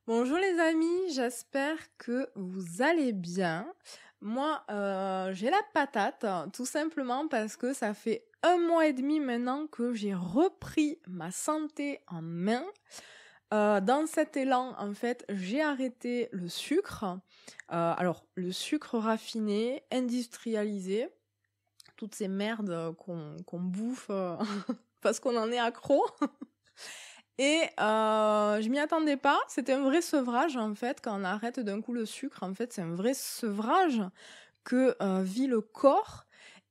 Bonjour les amis, j'espère que vous allez bien. Moi, j'ai la patate, tout simplement parce que ça fait 1 mois et demi maintenant que j'ai repris ma santé en main. Dans cet élan, en fait, j'ai arrêté le sucre. Alors, le sucre raffiné, industrialisé, toutes ces merdes qu'on bouffe parce qu'on en est accro. Et je m'y attendais pas, c'était un vrai sevrage en fait, quand on arrête d'un coup le sucre, en fait, c'est un vrai sevrage que vit le corps.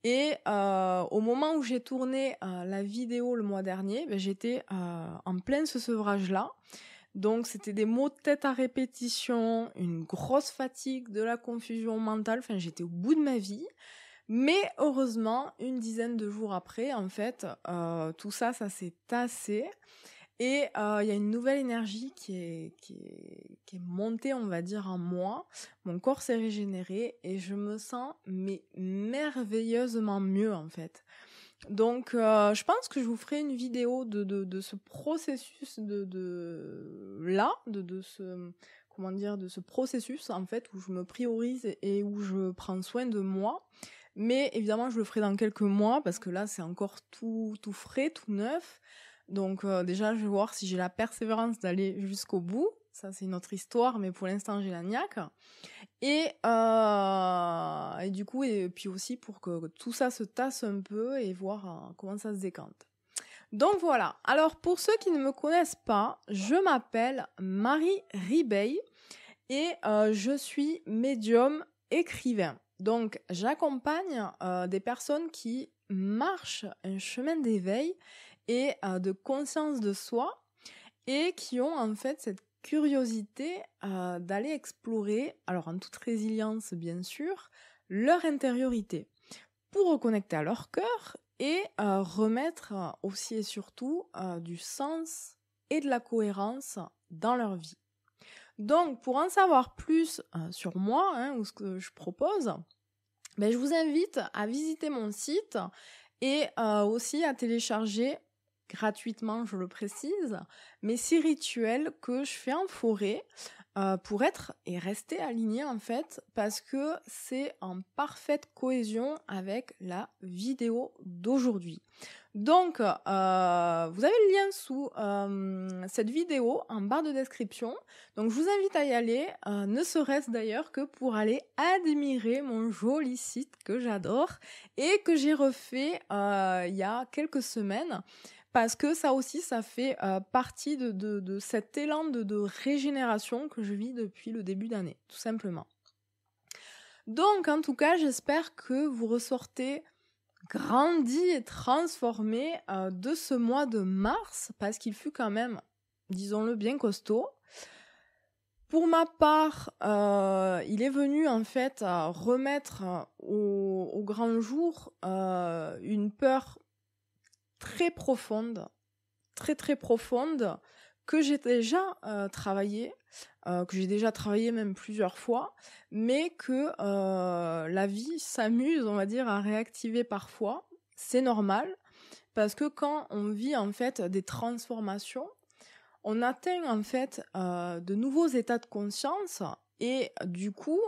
Et au moment où j'ai tourné la vidéo le mois dernier, j'étais en plein ce sevrage-là. Donc c'était des maux de tête à répétition, une grosse fatigue, de la confusion mentale, enfin j'étais au bout de ma vie. Mais heureusement, une dizaine de jours après, en fait, tout ça, ça s'est tassé. Et il y a une nouvelle énergie qui est montée, on va dire, en moi. Mon corps s'est régénéré et je me sens mais merveilleusement mieux, en fait. Donc je pense que je vous ferai une vidéo de ce processus de ce comment dire, de ce processus, en fait, où je me priorise et où je prends soin de moi. Mais évidemment, je le ferai dans quelques mois parce que là, c'est encore tout frais, tout neuf. Donc déjà, je vais voir si j'ai la persévérance d'aller jusqu'au bout. Ça, c'est une autre histoire, mais pour l'instant, j'ai la niaque. Et du coup, et puis aussi pour que tout ça se tasse un peu et voir comment ça se décante. Donc voilà. Alors pour ceux qui ne me connaissent pas, je m'appelle Marie Ribeil et je suis médium écrivain. Donc j'accompagne des personnes qui marchent un chemin d'éveil et de conscience de soi et qui ont en fait cette curiosité d'aller explorer, alors en toute résilience bien sûr, leur intériorité pour reconnecter à leur cœur et remettre aussi et surtout du sens et de la cohérence dans leur vie. Donc pour en savoir plus sur moi ou ce que je propose, je vous invite à visiter mon site et aussi à télécharger gratuitement, je le précise, mes 6 rituels que je fais en forêt pour être et rester aligné en fait, parce que c'est en parfaite cohésion avec la vidéo d'aujourd'hui. Donc, vous avez le lien sous cette vidéo en barre de description. Donc, je vous invite à y aller, ne serait-ce d'ailleurs que pour aller admirer mon joli site que j'adore et que j'ai refait il y a quelques semaines. Parce que ça aussi, ça fait partie de cet élan de régénération que je vis depuis le début d'année, tout simplement. Donc, en tout cas, j'espère que vous ressortez grandi et transformé de ce mois de mars, parce qu'il fut quand même, disons-le, bien costaud. Pour ma part, il est venu en fait remettre au grand jour une peur très profonde, très profonde, que j'ai déjà travaillé, que j'ai déjà travaillé même plusieurs fois, mais que la vie s'amuse, on va dire, à réactiver parfois. C'est normal, parce que quand on vit en fait des transformations, on atteint en fait de nouveaux états de conscience et du coup,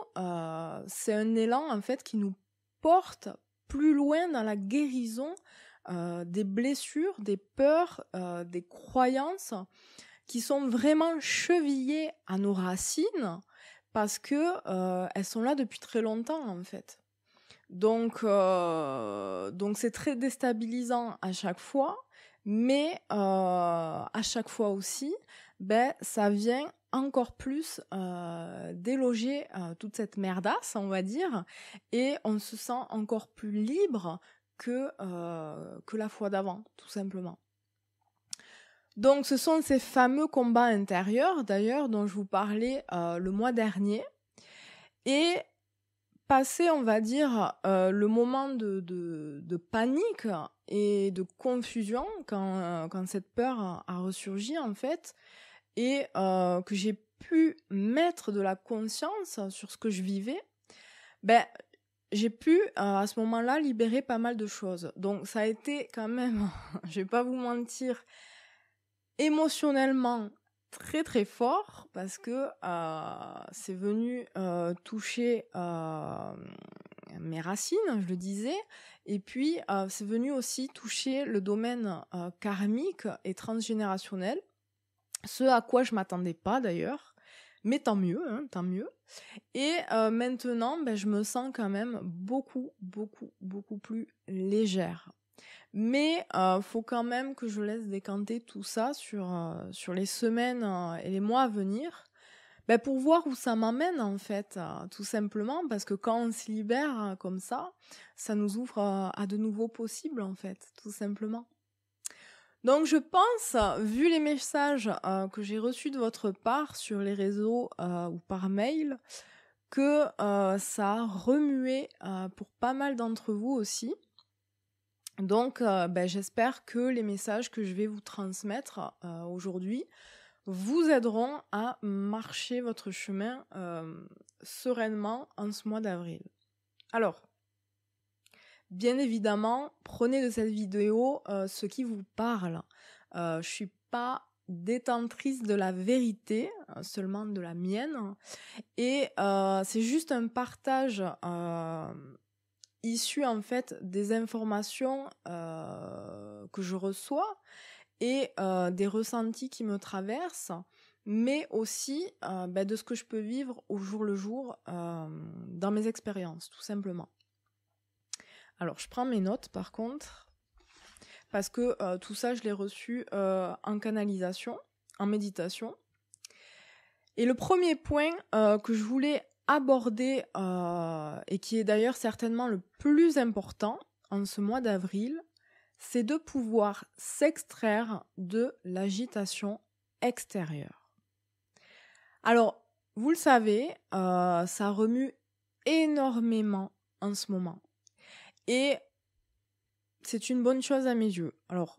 c'est un élan en fait qui nous porte plus loin dans la guérison des blessures, des peurs, des croyances qui sont vraiment chevillées à nos racines parce que elles sont là depuis très longtemps en fait. Donc c'est très déstabilisant à chaque fois, mais à chaque fois aussi, ça vient encore plus déloger toute cette merdasse, on va dire, et on se sent encore plus libre que la fois d'avant, tout simplement. Donc ce sont ces fameux combats intérieurs, d'ailleurs, dont je vous parlais le mois dernier, et passé, on va dire, le moment de panique et de confusion quand cette peur a ressurgi, en fait, et que j'ai pu mettre de la conscience sur ce que je vivais, j'ai pu, à ce moment-là, libérer pas mal de choses. Donc ça a été quand même, je vais pas vous mentir, émotionnellement très très fort parce que c'est venu toucher mes racines, je le disais, et puis c'est venu aussi toucher le domaine karmique et transgénérationnel, ce à quoi je m'attendais pas d'ailleurs, mais tant mieux, hein, tant mieux. Et maintenant, je me sens quand même beaucoup plus légère. Mais faut quand même que je laisse décanter tout ça sur les semaines et les mois à venir, pour voir où ça m'amène en fait, tout simplement, parce que quand on se libère comme ça nous ouvre à de nouveaux possibles en fait, tout simplement. Donc je pense, vu les messages que j'ai reçus de votre part sur les réseaux ou par mail, que ça a remué pour pas mal d'entre vous aussi. Donc j'espère que les messages que je vais vous transmettre aujourd'hui vous aideront à marcher votre chemin sereinement en ce mois d'avril. Alors, bien évidemment, prenez de cette vidéo ce qui vous parle. Je suis pas détentrice de la vérité, seulement de la mienne. Et c'est juste un partage issu en fait des informations que je reçois et des ressentis qui me traversent, mais aussi de ce que je peux vivre au jour le jour dans mes expériences, tout simplement. Alors, je prends mes notes par contre, parce que tout ça, je l'ai reçu en canalisation, en méditation. Et le premier point que je voulais aborder, et qui est d'ailleurs certainement le plus important en ce mois d'avril, c'est de pouvoir s'extraire de l'agitation extérieure. Alors, vous le savez, ça remue énormément en ce moment. Et c'est une bonne chose à mes yeux. Alors,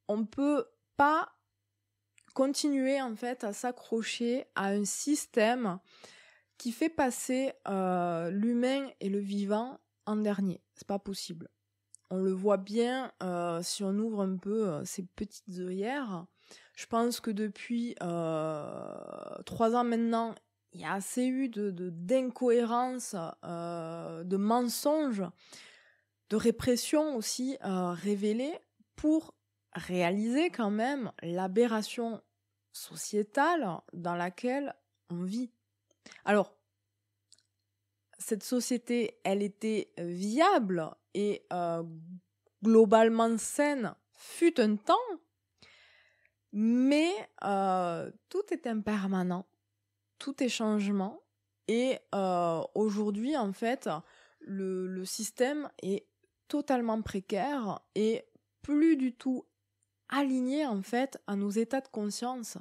on ne peut pas continuer en fait à s'accrocher à un système qui fait passer l'humain et le vivant en dernier. C'est pas possible. On le voit bien si on ouvre un peu ces petites œillères. Je pense que depuis 3 ans maintenant, il y a assez eu d'incohérences, de mensonges, de répression aussi révélées pour réaliser quand même l'aberration sociétale dans laquelle on vit. Alors, cette société, elle était viable et globalement saine fut un temps, mais tout est impermanent, tout est changement, et aujourd'hui, en fait, le système est totalement précaire et plus du tout aligné, en fait, à nos états de conscience.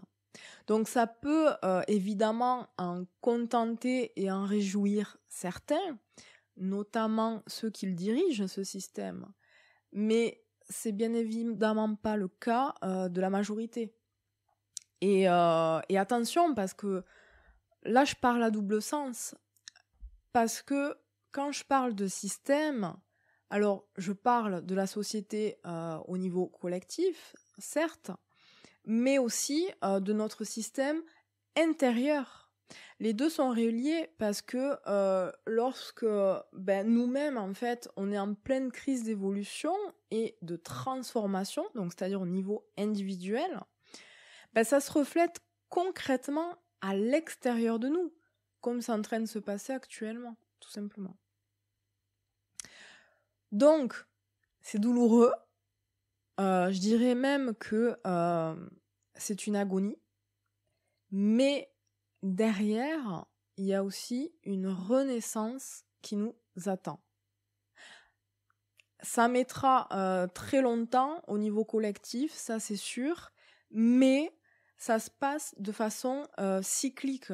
Donc ça peut évidemment en contenter et en réjouir certains, notamment ceux qui le dirigent, ce système. Mais c'est bien évidemment pas le cas de la majorité. Et attention, parce que là je parle à double sens. Parce que quand je parle de système, alors je parle de la société au niveau collectif, certes, mais aussi de notre système intérieur. Les deux sont reliés parce que lorsque nous-mêmes, en fait, on est en pleine crise d'évolution et de transformation, donc c'est-à-dire au niveau individuel, ça se reflète concrètement à l'extérieur de nous, comme c'est en train de se passer actuellement, tout simplement. Donc, c'est douloureux. Je dirais même que c'est une agonie, mais derrière, il y a aussi une renaissance qui nous attend. Ça mettra très longtemps au niveau collectif, ça c'est sûr, mais ça se passe de façon cyclique,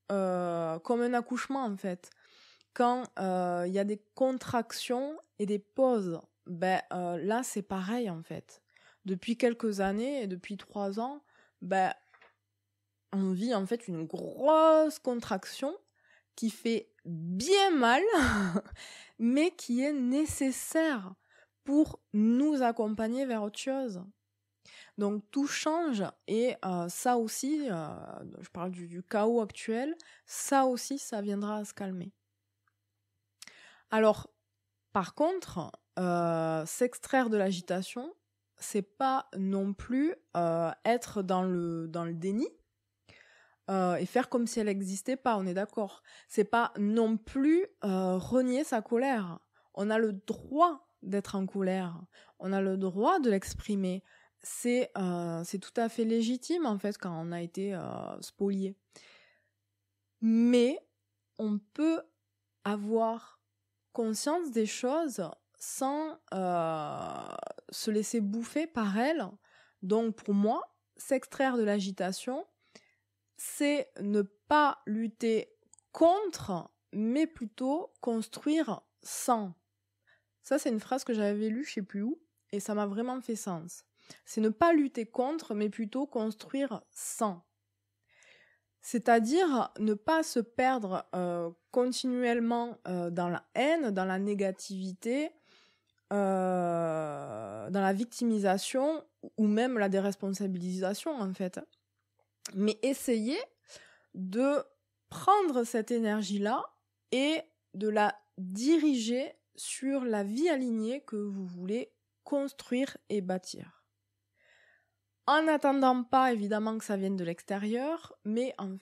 comme un accouchement en fait. Quand il y a des contractions et des pauses, là c'est pareil en fait. Depuis quelques années et depuis 3 ans, on vit en fait une grosse contraction qui fait bien mal, mais qui est nécessaire pour nous accompagner vers autre chose. Donc tout change et ça aussi, je parle du chaos actuel, ça aussi, ça viendra à se calmer. Alors, par contre, s'extraire de l'agitation, c'est pas non plus être dans le déni et faire comme si elle n'existait pas, on est d'accord. C'est pas non plus renier sa colère. On a le droit d'être en colère, on a le droit de l'exprimer. C'est tout à fait légitime en fait quand on a été spolié. Mais on peut avoir conscience des choses sans se laisser bouffer par elles. Donc pour moi, s'extraire de l'agitation, c'est ne pas lutter contre, mais plutôt construire sans. Ça, c'est une phrase que j'avais lue, je sais plus où, et ça m'a vraiment fait sens. C'est ne pas lutter contre, mais plutôt construire sans. C'est-à-dire ne pas se perdre continuellement dans la haine, dans la négativité, dans la victimisation ou même la déresponsabilisation en fait. Mais essayer de prendre cette énergie-là et de la diriger sur la vie alignée que vous voulez construire et bâtir. En n'attendant pas évidemment que ça vienne de l'extérieur, mais en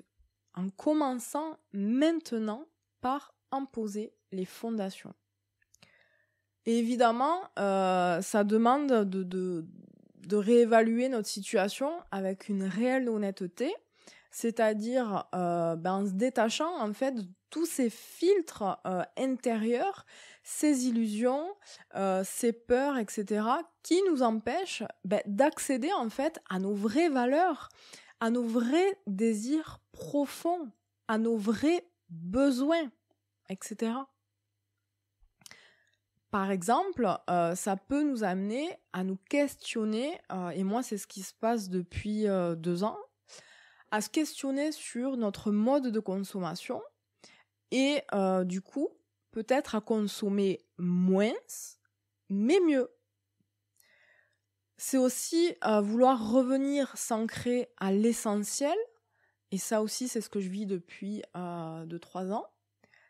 commençant maintenant par en poser les fondations. Et évidemment, ça demande de réévaluer notre situation avec une réelle honnêteté, c'est-à-dire en se détachant en fait de tous ces filtres intérieurs, ces illusions, ces peurs, etc., qui nous empêchent d'accéder en fait à nos vraies valeurs, à nos vrais désirs profonds, à nos vrais besoins, etc. Par exemple, ça peut nous amener à nous questionner, et moi c'est ce qui se passe depuis 2 ans, à se questionner sur notre mode de consommation et du coup, peut-être à consommer moins, mais mieux. C'est aussi vouloir revenir s'ancrer à l'essentiel, et ça aussi c'est ce que je vis depuis 2-3 ans,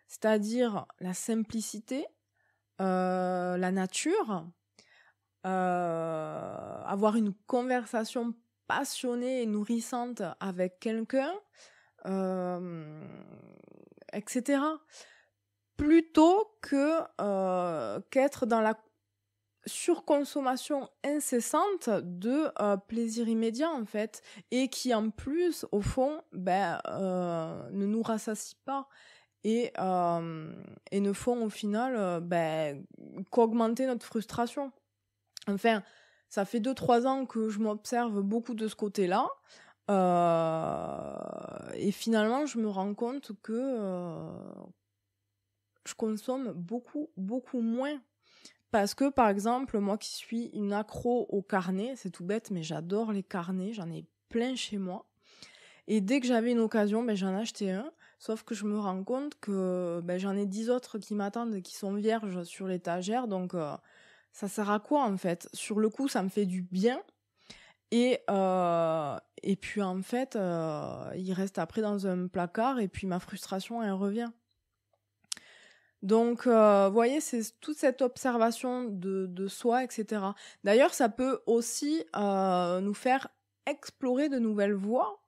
c'est-à-dire la simplicité, la nature, avoir une conversation passionnée et nourrissante avec quelqu'un, etc. Plutôt que qu'être dans la surconsommation incessante de plaisir immédiat en fait, et qui en plus au fond ne nous rassasie pas et ne font au final qu'augmenter notre frustration. Enfin, ça fait 2-3 ans que je m'observe beaucoup de ce côté-là, et finalement je me rends compte que je consomme beaucoup, beaucoup moins. Parce que, par exemple, moi qui suis une accro aux carnets, c'est tout bête, mais j'adore les carnets, j'en ai plein chez moi. Et dès que j'avais une occasion, j'en achetais un. Sauf que je me rends compte que j'en ai 10 autres qui m'attendent, qui sont vierges sur l'étagère. Donc, ça sert à quoi, en fait ? Sur le coup, ça me fait du bien. Et puis, en fait, il reste après dans un placard. Et puis, ma frustration, elle revient. Donc, vous voyez, c'est toute cette observation de soi, etc. D'ailleurs, ça peut aussi nous faire explorer de nouvelles voies.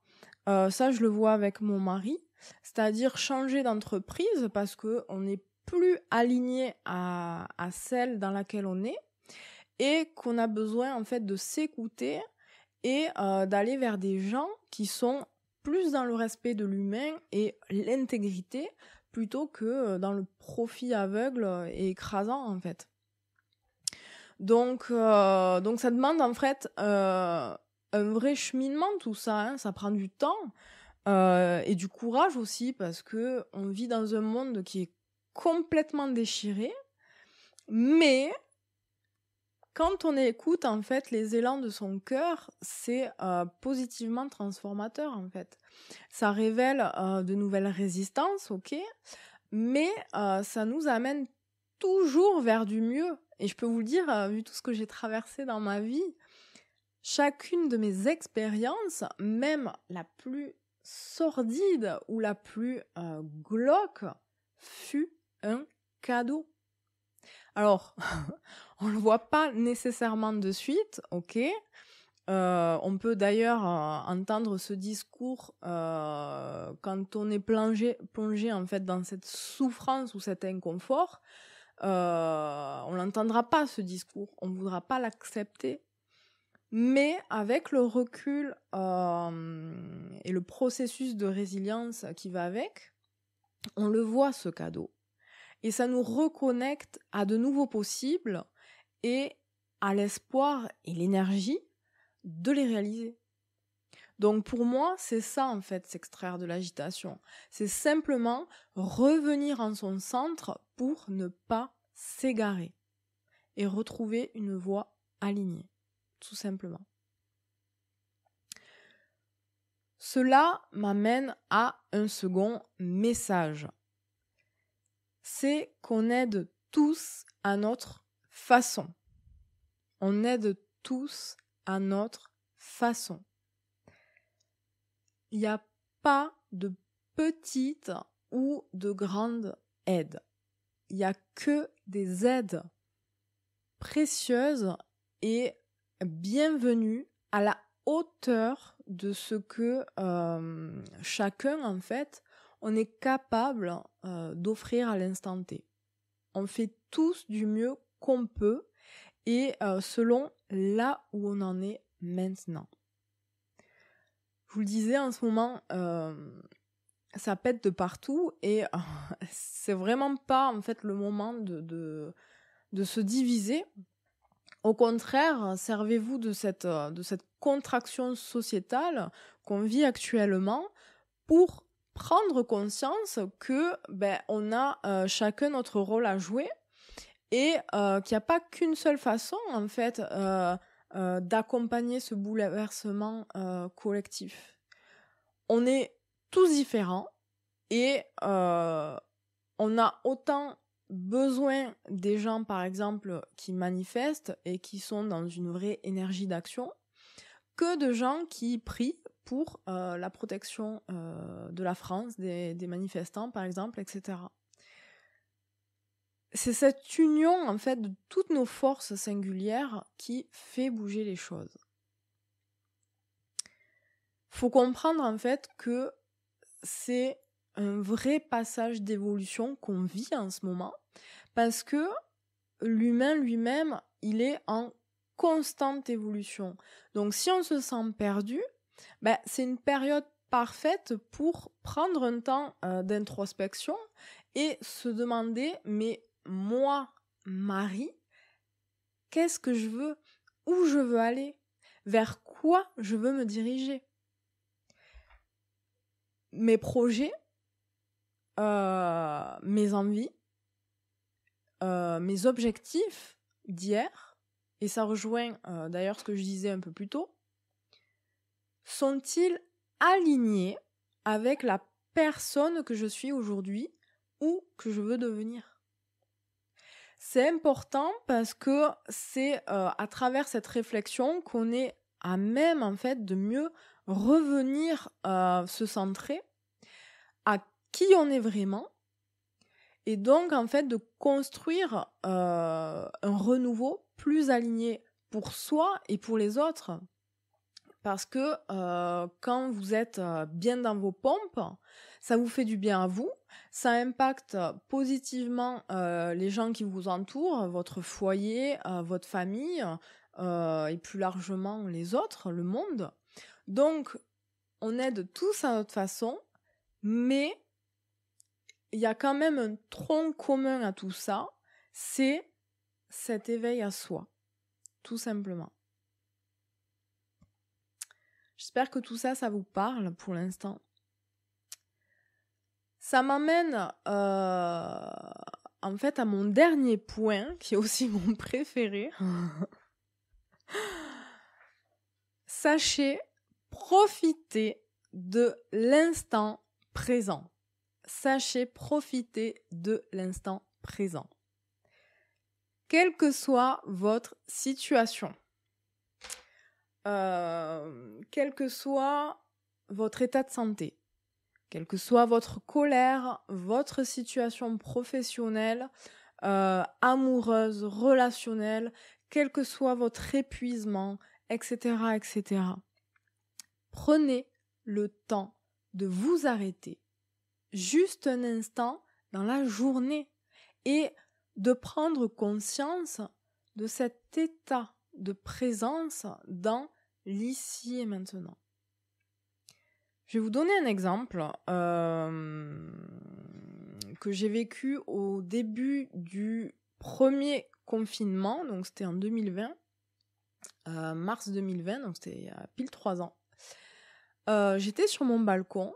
Ça, je le vois avec mon mari, c'est-à-dire changer d'entreprise parce qu'on n'est plus aligné à celle dans laquelle on est et qu'on a besoin en fait de s'écouter et d'aller vers des gens qui sont plus dans le respect de l'humain et l'intégrité plutôt que dans le profit aveugle et écrasant en fait. Donc ça demande en fait un vrai cheminement tout ça, hein, ça prend du temps et du courage aussi parce que on vit dans un monde qui est complètement déchiré, mais quand on écoute en fait les élans de son cœur, c'est positivement transformateur en fait. Ça révèle de nouvelles résistances, ok, mais ça nous amène toujours vers du mieux. Et je peux vous le dire, vu tout ce que j'ai traversé dans ma vie, chacune de mes expériences, même la plus sordide ou la plus glauque, fut un cadeau. Alors, on ne le voit pas nécessairement de suite, ok. On peut d'ailleurs entendre ce discours quand on est plongé en fait dans cette souffrance ou cet inconfort. On l'entendra pas ce discours, on ne voudra pas l'accepter. Mais avec le recul et le processus de résilience qui va avec, on le voit ce cadeau. Et ça nous reconnecte à de nouveaux possibles et à l'espoir et l'énergie de les réaliser. Donc pour moi, c'est ça en fait, s'extraire de l'agitation. C'est simplement revenir en son centre pour ne pas s'égarer et retrouver une voie alignée, tout simplement. Cela m'amène à un second message. C'est qu'on aide tous à notre façon. On aide tous à notre façon. Il n'y a pas de petite ou de grande aide. Il n'y a que des aides précieuses et bienvenues à la hauteur de ce que chacun, en fait, on est capable d'offrir à l'instant T. On fait tous du mieux qu'on peut et selon là où on en est maintenant. Je vous le disais, en ce moment, ça pète de partout et c'est vraiment pas en fait le moment de se diviser. Au contraire, servez-vous de cette contraction sociétale qu'on vit actuellement pour prendre conscience que on a chacun notre rôle à jouer et qu'il n'y a pas qu'une seule façon en fait d'accompagner ce bouleversement collectif. On est tous différents et on a autant besoin des gens, par exemple, qui manifestent et qui sont dans une vraie énergie d'action, que de gens qui prient pour la protection de la France, des manifestants, par exemple, etc. C'est cette union, en fait, de toutes nos forces singulières qui fait bouger les choses. Faut comprendre, en fait, que c'est un vrai passage d'évolution qu'on vit en ce moment, parce que l'humain lui-même, il est en constante évolution. Donc si on se sent perdu, c'est une période parfaite pour prendre un temps d'introspection et se demander, mais moi, Marie, qu'est-ce que je veux? Où je veux aller? Vers quoi je veux me diriger? Mes projets, mes envies, mes objectifs d'hier, et ça rejoint d'ailleurs ce que je disais un peu plus tôt, sont-ils alignés avec la personne que je suis aujourd'hui ou que je veux devenir? C'est important parce que c'est à travers cette réflexion qu'on est à même en fait de mieux revenir se centrer à qui on est vraiment et donc en fait de construire un renouveau plus aligné pour soi et pour les autres. Parce que quand vous êtes bien dans vos pompes, ça vous fait du bien à vous, ça impacte positivement les gens qui vous entourent, votre foyer, votre famille et plus largement les autres, le monde. Donc, on aide tous à notre façon, mais il y a quand même un tronc commun à tout ça, c'est cet éveil à soi, tout simplement. J'espère que tout ça, ça vous parle pour l'instant. Ça m'amène en fait à mon dernier point, qui est aussi mon préféré. Sachez profiter de l'instant présent. Sachez profiter de l'instant présent. Quelle que soit votre situation. quel que soit votre état de santé, quelle que soit votre colère, votre situation professionnelle, amoureuse, relationnelle, quel que soit votre épuisement, etc., etc. Prenez le temps de vous arrêter juste un instant dans la journée et de prendre conscience de cet état de présence dans l'ici et maintenant. Je vais vous donner un exemple que j'ai vécu au début du premier confinement, donc c'était en 2020, mars 2020, donc c'était il y a pile 3 ans. J'étais sur mon balcon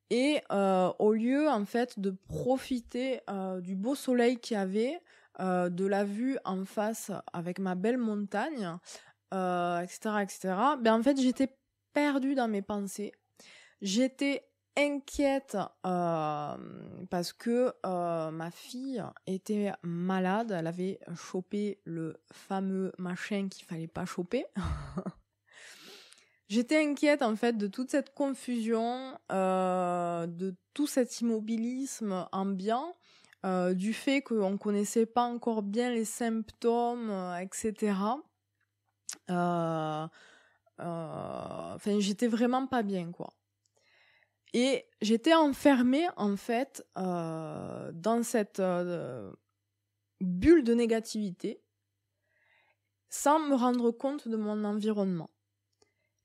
et au lieu en fait de profiter du beau soleil qu'il y avait, de la vue en face avec ma belle montagne, etc., ben en fait j'étais perdue dans mes pensées. J'étais inquiète parce que ma fille était malade, elle avait chopé le fameux machin qu'il fallait pas choper. J'étais inquiète en fait de toute cette confusion, de tout cet immobilisme ambiant, du fait qu'on connaissait pas encore bien les symptômes, etc. Enfin, j'étais vraiment pas bien, quoi. Et j'étais enfermée, en fait, dans cette bulle de négativité, sans me rendre compte de mon environnement.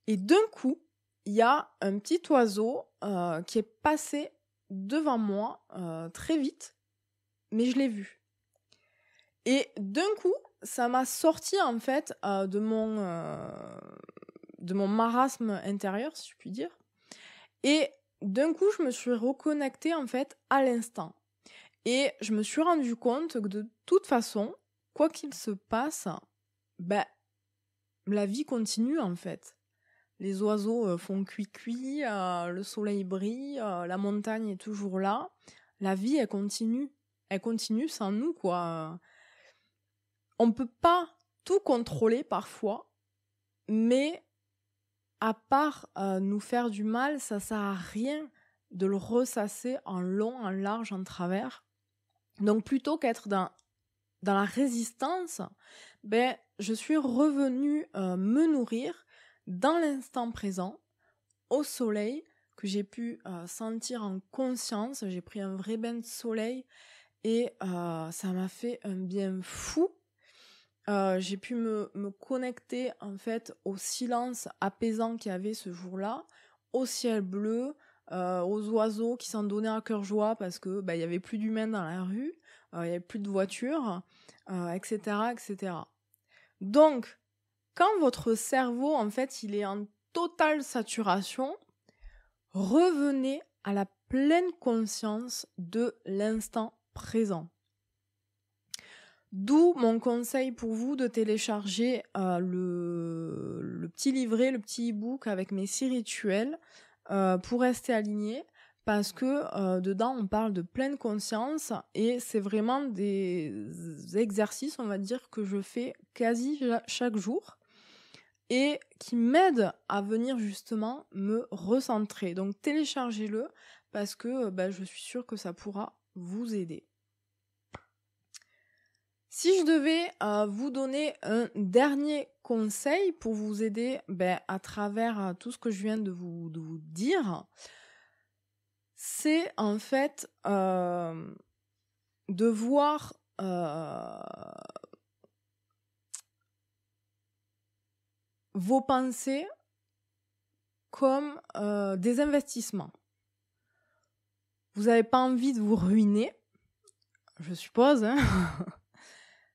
Et d'un coup, il y a un petit oiseau qui est passé devant moi très vite, mais je l'ai vu. Et d'un coup, ça m'a sorti, en fait, de mon marasme intérieur, si je puis dire. Et d'un coup, je me suis reconnectée en fait à l'instant. Et je me suis rendu compte que de toute façon, quoi qu'il se passe, ben, la vie continue en fait. Les oiseaux font cuit-cuit, le soleil brille, la montagne est toujours là. La vie, elle continue. Elle continue sans nous, quoi. On ne peut pas tout contrôler parfois, mais à part nous faire du mal, ça sert à rien de le ressasser en long, en large, en travers. Donc plutôt qu'être dans la résistance, ben, je suis revenue me nourrir dans l'instant présent, au soleil, que j'ai pu sentir en conscience. J'ai pris un vrai bain de soleil et ça m'a fait un bien fou. J'ai pu me connecter en fait au silence apaisant qu'il y avait ce jour-là, au ciel bleu, aux oiseaux qui s'en donnaient à cœur joie parce que il y avait plus d'humains dans la rue, il y avait plus de voitures, etc., etc. Donc, quand votre cerveau en fait il est en totale saturation, revenez à la pleine conscience de l'instant présent. D'où mon conseil pour vous de télécharger le petit livret, le petit e-book avec mes 6 rituels pour rester aligné, parce que dedans on parle de pleine conscience et c'est vraiment des exercices, on va dire, que je fais quasi chaque jour et qui m'aident à venir justement me recentrer. Donc téléchargez-le parce que je suis sûre que ça pourra vous aider. Si je devais vous donner un dernier conseil pour vous aider à travers tout ce que je viens de vous dire, c'est en fait de voir vos pensées comme des investissements. Vous n'avez pas envie de vous ruiner, je suppose, hein.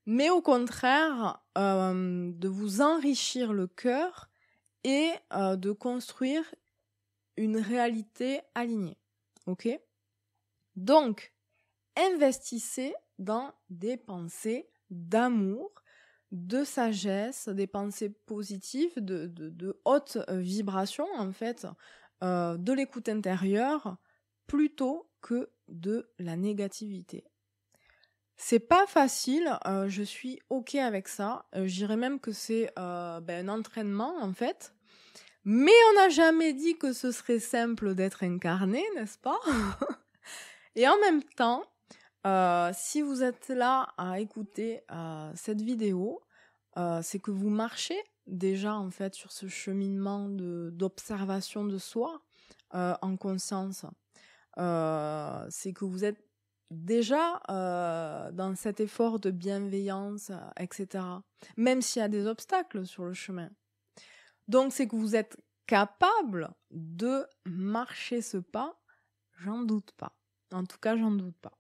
Mais au contraire, de vous enrichir le cœur et de construire une réalité alignée. Ok ? Donc, investissez dans des pensées d'amour, de sagesse, des pensées positives, de haute vibration, en fait, de l'écoute intérieure, plutôt que de la négativité. C'est pas facile, je suis OK avec ça. Je dirais même que c'est, un entraînement, en fait. Mais on n'a jamais dit que ce serait simple d'être incarné, n'est-ce pas? Et en même temps, si vous êtes là à écouter, cette vidéo, c'est que vous marchez déjà, en fait, sur ce cheminement d'observation de soi, en conscience. C'est que vous êtes déjà, dans cet effort de bienveillance, et cetera. Même s'il y a des obstacles sur le chemin. Donc c'est que vous êtes capable de marcher ce pas, j'en doute pas. En tout cas, j'en doute pas.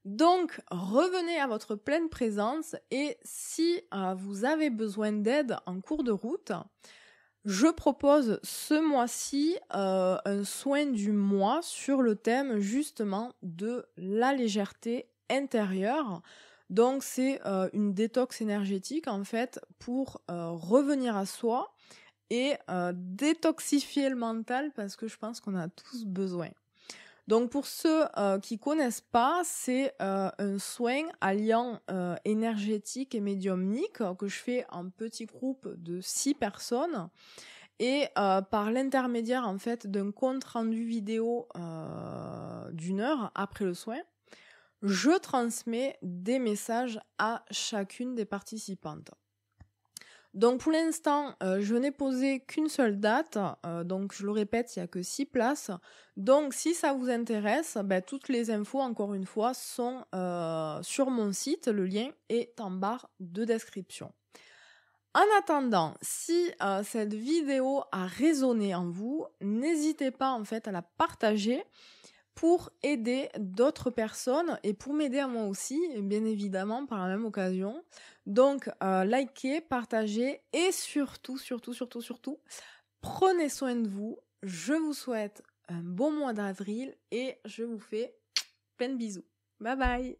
Donc, revenez à votre pleine présence et si vous avez besoin d'aide en cours de route, je propose ce mois-ci un soin du mois sur le thème justement de la légèreté intérieure. Donc c'est une détox énergétique en fait pour revenir à soi et détoxifier le mental parce que je pense qu'on a tous besoin. Donc pour ceux qui connaissent pas, c'est un soin alliant énergétique et médiumnique que je fais en petit groupe de 6 personnes et par l'intermédiaire en fait d'un compte rendu vidéo d'1 heure après le soin, je transmets des messages à chacune des participantes. Donc pour l'instant, je n'ai posé qu'une seule date, donc je le répète, il n'y a que 6 places. Donc si ça vous intéresse, toutes les infos, encore une fois, sont sur mon site, le lien est en barre de description. En attendant, si cette vidéo a résonné en vous, n'hésitez pas en fait à la partager pour aider d'autres personnes et pour m'aider à moi aussi, bien évidemment, par la même occasion. Donc, likez, partagez et surtout, prenez soin de vous. Je vous souhaite un bon mois d'avril et je vous fais plein de bisous. Bye bye!